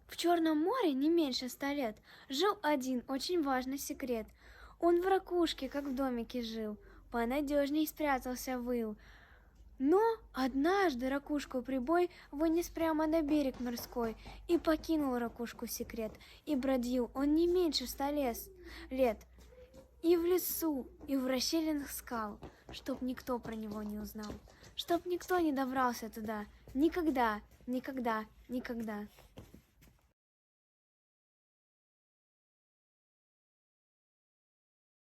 В Черном море не меньше 100 лет жил один очень важный секрет. Он в ракушке, как в домике жил, понадежней спрятался выл. Но однажды ракушку прибой вынес прямо на берег морской и покинул ракушку секрет. И бродил он не меньше 100 лет. И в лесу, и в расщелинах скал, чтоб никто про него не узнал, чтоб никто не добрался туда. Никогда, никогда, никогда.